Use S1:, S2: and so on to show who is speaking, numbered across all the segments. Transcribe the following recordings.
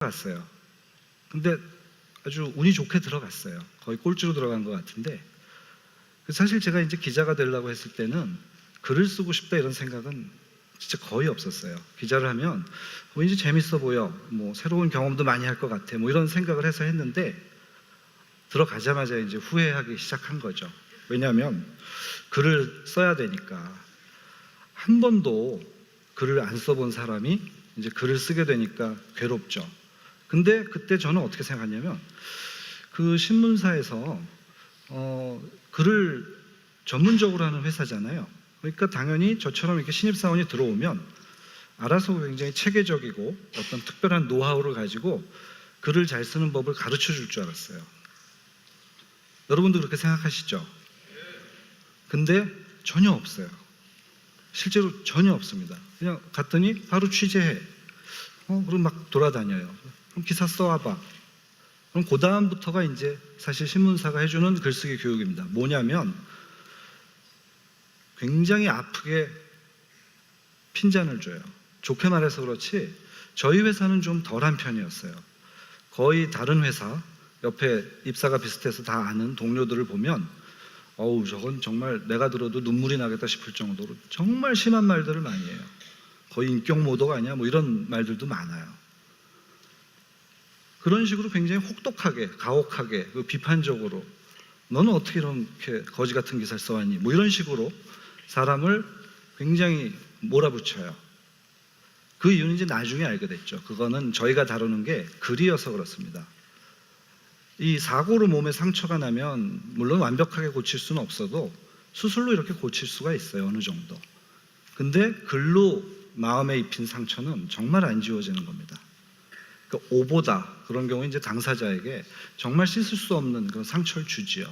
S1: 들어갔어요. 근데 아주 운이 좋게 들어갔어요. 거의 꼴찌로 들어간 것 같은데, 사실 제가 이제 기자가 되려고 했을 때는 글을 쓰고 싶다 이런 생각은 진짜 거의 없었어요. 기자를 하면 왠지 재밌어 보여, 뭐 새로운 경험도 많이 할 것 같아, 뭐 이런 생각을 해서 했는데, 들어가자마자 이제 후회하기 시작한 거죠. 왜냐하면 글을 써야 되니까. 한 번도 글을 안 써본 사람이 이제 글을 쓰게 되니까 괴롭죠. 근데 그때 저는 어떻게 생각하냐면, 그 신문사에서 글을 전문적으로 하는 회사잖아요. 그러니까 당연히 저처럼 이렇게 신입사원이 들어오면 알아서 굉장히 체계적이고 어떤 특별한 노하우를 가지고 글을 잘 쓰는 법을 가르쳐 줄 줄 알았어요. 여러분도 그렇게 생각하시죠? 근데 전혀 없어요. 실제로 전혀 없습니다. 그냥 갔더니 바로 취재해. 그럼 막 돌아다녀요. 그럼 기사 써와봐. 그럼 그 다음부터가 이제 사실 신문사가 해주는 글쓰기 교육입니다. 뭐냐면 굉장히 아프게 핀잔을 줘요. 좋게 말해서 그렇지 저희 회사는 좀 덜한 편이었어요. 거의 다른 회사 옆에 입사가 비슷해서 다 아는 동료들을 보면 어우 저건 정말 내가 들어도 눈물이 나겠다 싶을 정도로 정말 심한 말들을 많이 해요. 거의 인격 모독 아니야? 뭐 이런 말들도 많아요. 그런 식으로 굉장히 혹독하게 가혹하게 비판적으로 너는 어떻게 이렇게 거지 같은 기사를 써왔니? 뭐 이런 식으로 사람을 굉장히 몰아붙여요. 그 이유는 이제 나중에 알게 됐죠. 그거는 저희가 다루는 게 글이어서 그렇습니다. 이 사고로 몸에 상처가 나면 물론 완벽하게 고칠 수는 없어도 수술로 이렇게 고칠 수가 있어요. 어느 정도. 근데 글로 마음에 입힌 상처는 정말 안 지워지는 겁니다. 그러니까 오보다 그런 경우에 이제 당사자에게 정말 씻을 수 없는 그런 상처를 주지요.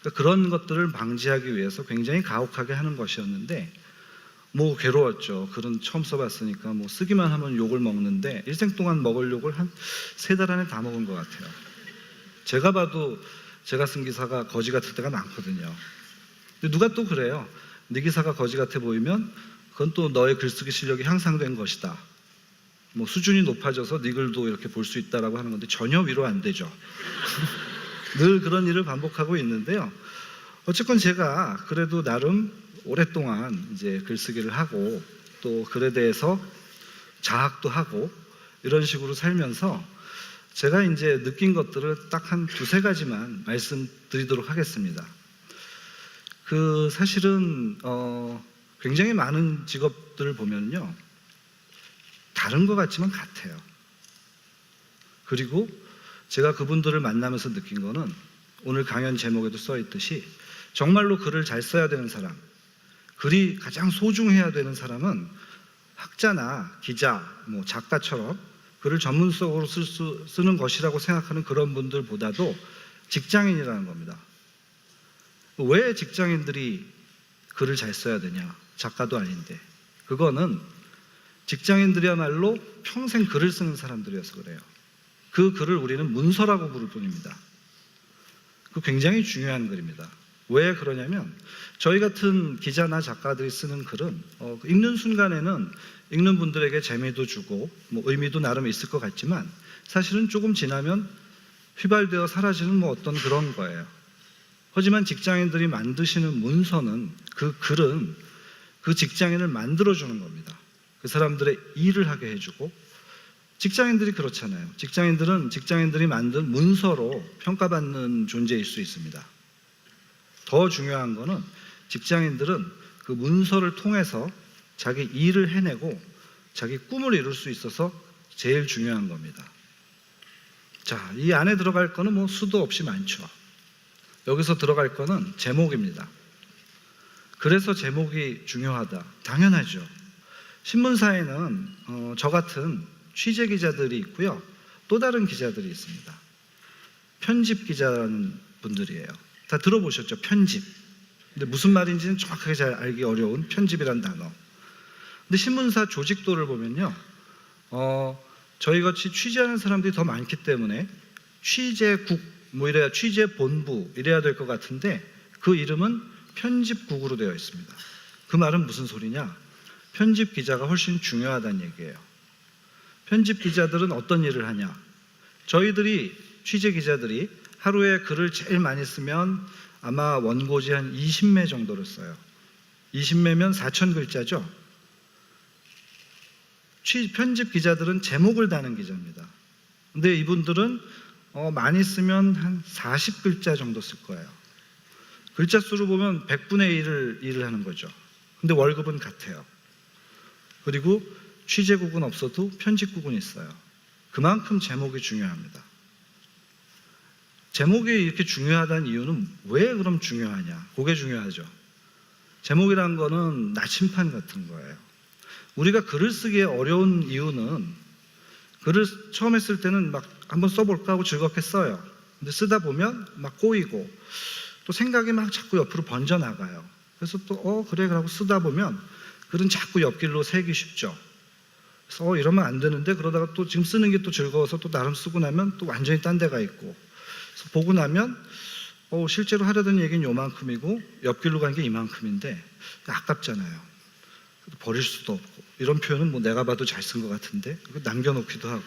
S1: 그러니까 그런 것들을 방지하기 위해서 굉장히 가혹하게 하는 것이었는데 뭐 괴로웠죠. 글은 처음 써봤으니까 뭐 쓰기만 하면 욕을 먹는데 일생 동안 먹을 욕을 한 3달 안에 다 먹은 것 같아요. 제가 봐도 제가 쓴 기사가 거지 같을 때가 많거든요. 근데 누가 또 그래요. 네 기사가 거지 같아 보이면 그건 또 너의 글쓰기 실력이 향상된 것이다. 뭐 수준이 높아져서 네 글도 이렇게 볼 수 있다라고 하는 건데 전혀 위로 안 되죠. 늘 그런 일을 반복하고 있는데요. 어쨌건 제가 그래도 나름 오랫동안 이제 글쓰기를 하고 또 글에 대해서 자학도 하고 이런 식으로 살면서 제가 이제 느낀 것들을 딱 한 2-3가지만 말씀드리도록 하겠습니다. 사실은 굉장히 많은 직업들을 보면요 다른 것 같지만 같아요. 그리고 제가 그분들을 만나면서 느낀 거는 오늘 강연 제목에도 써 있듯이 정말로 글을 잘 써야 되는 사람, 글이 가장 소중해야 되는 사람은 학자나 기자, 뭐 작가처럼 글을 전문성으로 쓰는 것이라고 생각하는 그런 분들보다도 직장인이라는 겁니다. 왜 직장인들이 글을 잘 써야 되냐? 작가도 아닌데. 그거는 직장인들이야말로 평생 글을 쓰는 사람들이어서 그래요. 그 글을 우리는 문서라고 부를 뿐입니다. 그 굉장히 중요한 글입니다. 왜 그러냐면 저희 같은 기자나 작가들이 쓰는 글은 읽는 순간에는 읽는 분들에게 재미도 주고 뭐 의미도 나름 있을 것 같지만 사실은 조금 지나면 휘발되어 사라지는 뭐 어떤 그런 거예요. 하지만 직장인들이 만드시는 문서는 그 글은 그 직장인을 만들어주는 겁니다. 그 사람들의 일을 하게 해주고 직장인들이 그렇잖아요. 직장인들은 직장인들이 만든 문서로 평가받는 존재일 수 있습니다. 더 중요한 거는 직장인들은 그 문서를 통해서 자기 일을 해내고 자기 꿈을 이룰 수 있어서 제일 중요한 겁니다. 자, 이 안에 들어갈 거는 뭐 수도 없이 많죠. 여기서 들어갈 거는 제목입니다. 그래서 제목이 중요하다. 당연하죠. 신문사에는 저 같은 취재 기자들이 있고요. 또 다른 기자들이 있습니다. 편집 기자라는 분들이에요. 다 들어보셨죠? 편집. 근데 무슨 말인지는 정확하게 잘 알기 어려운 편집이란 단어. 근데 신문사 조직도를 보면요. 저희같이 취재하는 사람들이 더 많기 때문에 취재국, 뭐 이래야 취재본부 이래야 될 것 같은데 그 이름은 편집국으로 되어 있습니다. 그 말은 무슨 소리냐? 편집 기자가 훨씬 중요하다는 얘기예요. 편집 기자들은 어떤 일을 하냐? 저희들이 취재 기자들이 하루에 글을 제일 많이 쓰면 아마 원고지 한 20매 정도를 써요. 20매면 4,000글자죠. 편집 기자들은 제목을 다는 기자입니다. 근데 이분들은 많이 쓰면 한 40글자 정도 쓸 거예요. 글자 수로 보면 100분의 1을 일을 하는 거죠. 근데 월급은 같아요. 그리고 취재국은 없어도 편집국은 있어요. 그만큼 제목이 중요합니다. 제목이 이렇게 중요하다는 이유는 왜 그럼 중요하냐? 그게 중요하죠. 제목이란 거는 나침판 같은 거예요. 우리가 글을 쓰기에 어려운 이유는 글을 처음에 쓸 때는 막 한번 써볼까 하고 즐겁게 써요. 근데 쓰다 보면 막 꼬이고 또 생각이 막 자꾸 옆으로 번져나가요. 그래서 또 그래 그러고 쓰다 보면 글은 자꾸 옆길로 새기 쉽죠. 그래서 이러면 안 되는데 그러다가 또 지금 쓰는 게 또 즐거워서 또 나름 쓰고 나면 또 완전히 딴 데가 있고, 그래서 보고 나면 실제로 하려던 얘기는 요만큼이고 옆길로 간 게 이만큼인데 아깝잖아요. 버릴 수도 없고, 이런 표현은 뭐 내가 봐도 잘 쓴 것 같은데 남겨놓기도 하고,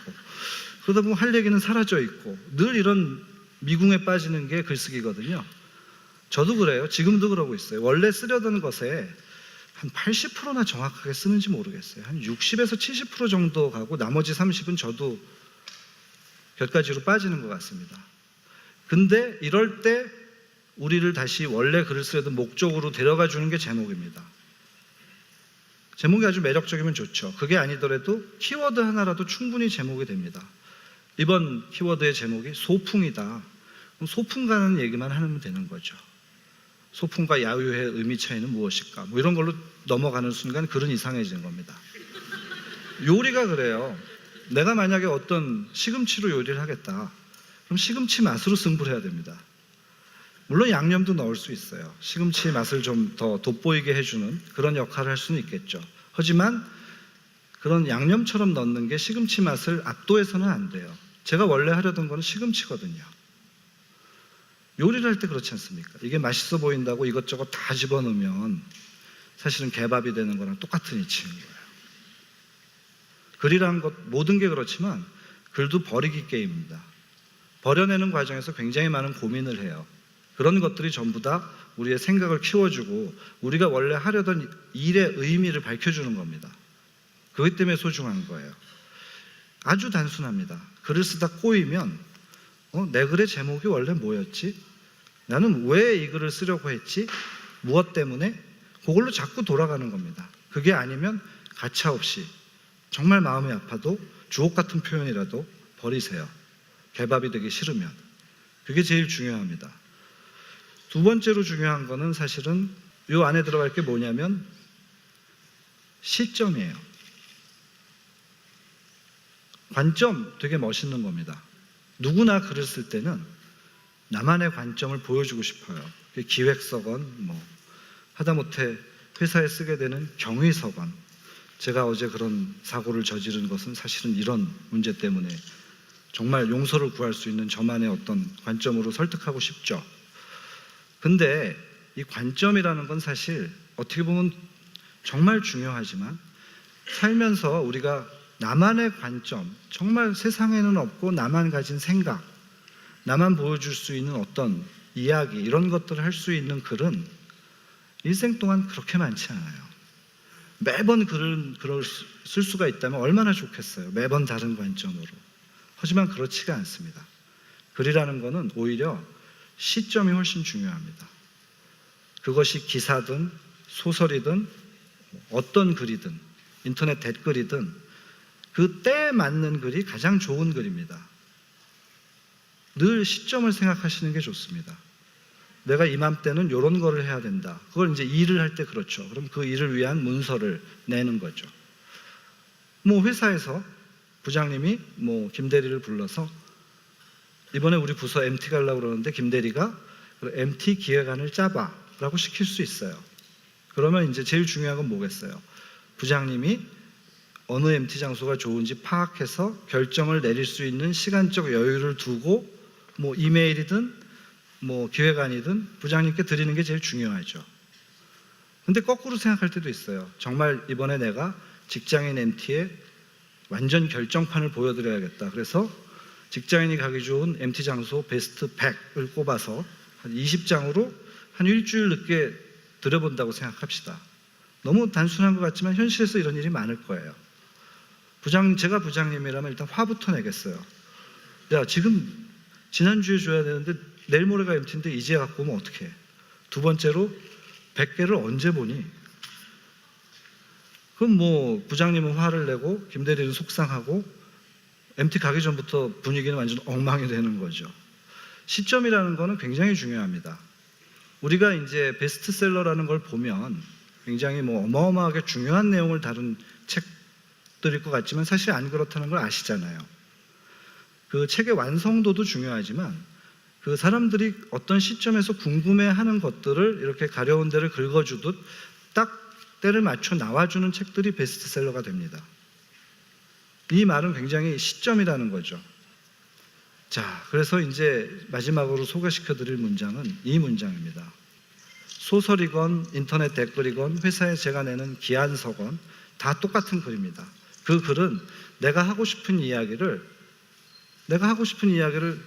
S1: 그러다 보면 할 얘기는 사라져 있고, 늘 이런 미궁에 빠지는 게 글쓰기거든요. 저도 그래요. 지금도 그러고 있어요. 원래 쓰려던 것에 한 80%나 정확하게 쓰는지 모르겠어요. 한 60에서 70% 정도 가고 나머지 30은 저도 곁가지로 빠지는 것 같습니다. 근데 이럴 때 우리를 다시 원래 글을 쓰려던 목적으로 데려가 주는 게 제목입니다. 제목이 아주 매력적이면 좋죠. 그게 아니더라도 키워드 하나라도 충분히 제목이 됩니다. 이번 키워드의 제목이 소풍이다. 그럼 소풍 가는 얘기만 하면 되는 거죠. 소풍과 야유의 의미 차이는 무엇일까? 뭐 이런 걸로 넘어가는 순간 글은 이상해지는 겁니다. 요리가 그래요. 내가 만약에 어떤 시금치로 요리를 하겠다. 그럼 시금치 맛으로 승부를 해야 됩니다. 물론 양념도 넣을 수 있어요. 시금치 맛을 좀 더 돋보이게 해주는 그런 역할을 할 수는 있겠죠. 하지만 그런 양념처럼 넣는 게 시금치 맛을 압도해서는 안 돼요. 제가 원래 하려던 거는 시금치거든요. 요리를 할 때 그렇지 않습니까? 이게 맛있어 보인다고 이것저것 다 집어넣으면 사실은 개밥이 되는 거랑 똑같은 이치인 거예요. 글이란 것 모든 게 그렇지만 글도 버리기 게임입니다. 버려내는 과정에서 굉장히 많은 고민을 해요. 그런 것들이 전부 다 우리의 생각을 키워주고 우리가 원래 하려던 일의 의미를 밝혀주는 겁니다. 그것 때문에 소중한 거예요. 아주 단순합니다. 글을 쓰다 꼬이면 내 글의 제목이 원래 뭐였지? 나는 왜 이 글을 쓰려고 했지? 무엇 때문에? 그걸로 자꾸 돌아가는 겁니다. 그게 아니면 가차없이 정말 마음이 아파도 주옥 같은 표현이라도 버리세요. 개밥이 되기 싫으면. 그게 제일 중요합니다. 두 번째로 중요한 거는 사실은 이 안에 들어갈 게 뭐냐면 시점이에요. 관점 되게 멋있는 겁니다. 누구나 글을 쓸 때는 나만의 관점을 보여주고 싶어요. 기획서건 하다못해 회사에 쓰게 되는 경위서건. 제가 어제 그런 사고를 저지른 것은 사실은 이런 문제 때문에 정말 용서를 구할 수 있는 저만의 어떤 관점으로 설득하고 싶죠. 근데 이 관점이라는 건 사실 어떻게 보면 정말 중요하지만 살면서 우리가 나만의 관점, 정말 세상에는 없고 나만 가진 생각, 나만 보여줄 수 있는 어떤 이야기, 이런 것들을 할 수 있는 글은 일생 동안 그렇게 많지 않아요. 매번 글을 쓸 수가 있다면 얼마나 좋겠어요. 매번 다른 관점으로. 하지만 그렇지가 않습니다. 글이라는 거는 오히려 시점이 훨씬 중요합니다. 그것이 기사든 소설이든 어떤 글이든 인터넷 댓글이든 그 때에 맞는 글이 가장 좋은 글입니다. 늘 시점을 생각하시는 게 좋습니다. 내가 이맘때는 이런 거를 해야 된다. 그걸 이제 일을 할 때 그렇죠. 그럼 그 일을 위한 문서를 내는 거죠. 회사에서 부장님이 김 대리를 불러서 이번에 우리 부서 MT 가려고 그러는데 김 대리가 MT 기획안을 짜봐 라고 시킬 수 있어요. 그러면 이제 제일 중요한 건 뭐겠어요? 부장님이 어느 MT 장소가 좋은지 파악해서 결정을 내릴 수 있는 시간적 여유를 두고 이메일이든 기획안이든 부장님께 드리는 게 제일 중요하죠. 근데 거꾸로 생각할 때도 있어요. 정말 이번에 내가 직장인 MT에 완전 결정판을 보여드려야겠다. 그래서 직장인이 가기 좋은 MT 장소 베스트 100을 꼽아서 한 20장으로 한 일주일 늦게 들여본다고 생각합시다. 너무 단순한 것 같지만 현실에서 이런 일이 많을 거예요. 제가 부장님이라면 일단 화부터 내겠어요. 야, 지금 지난주에 줘야 되는데 내일 모레가 MT인데 이제 갖고 오면 어떡해. 두 번째로 100개를 언제 보니? 그럼 뭐 부장님은 화를 내고 김대리는 속상하고 MT 가기 전부터 분위기는 완전 엉망이 되는 거죠. 시점이라는 거는 굉장히 중요합니다. 우리가 이제 베스트셀러라는 걸 보면 굉장히 뭐 어마어마하게 중요한 내용을 다룬 책들일 것 같지만 사실 안 그렇다는 걸 아시잖아요. 그 책의 완성도도 중요하지만 그 사람들이 어떤 시점에서 궁금해하는 것들을 이렇게 가려운 데를 긁어주듯 딱 때를 맞춰 나와주는 책들이 베스트셀러가 됩니다. 이 말은 굉장히 시점이라는 거죠. 자, 그래서 이제 마지막으로 소개시켜드릴 문장은 이 문장입니다. 소설이건 인터넷 댓글이건 회사에 제가 내는 기안서건 다 똑같은 글입니다. 그 글은 내가 하고 싶은 이야기를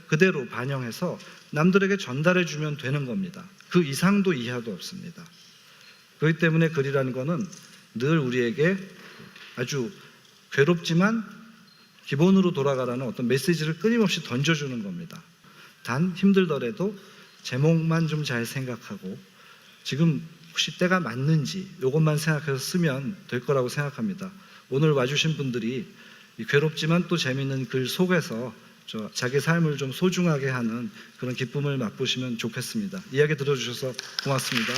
S1: 그대로 반영해서 남들에게 전달해주면 되는 겁니다. 그 이상도 이하도 없습니다. 그렇기 때문에 글이라는 거는 늘 우리에게 아주 괴롭지만 기본으로 돌아가라는 어떤 메시지를 끊임없이 던져주는 겁니다. 단 힘들더라도 제목만 좀 잘 생각하고 지금 혹시 때가 맞는지 이것만 생각해서 쓰면 될 거라고 생각합니다. 오늘 와주신 분들이 괴롭지만 또 재미있는 글 속에서 자기 삶을 좀 소중하게 하는 그런 기쁨을 맛보시면 좋겠습니다. 이야기 들어주셔서 고맙습니다.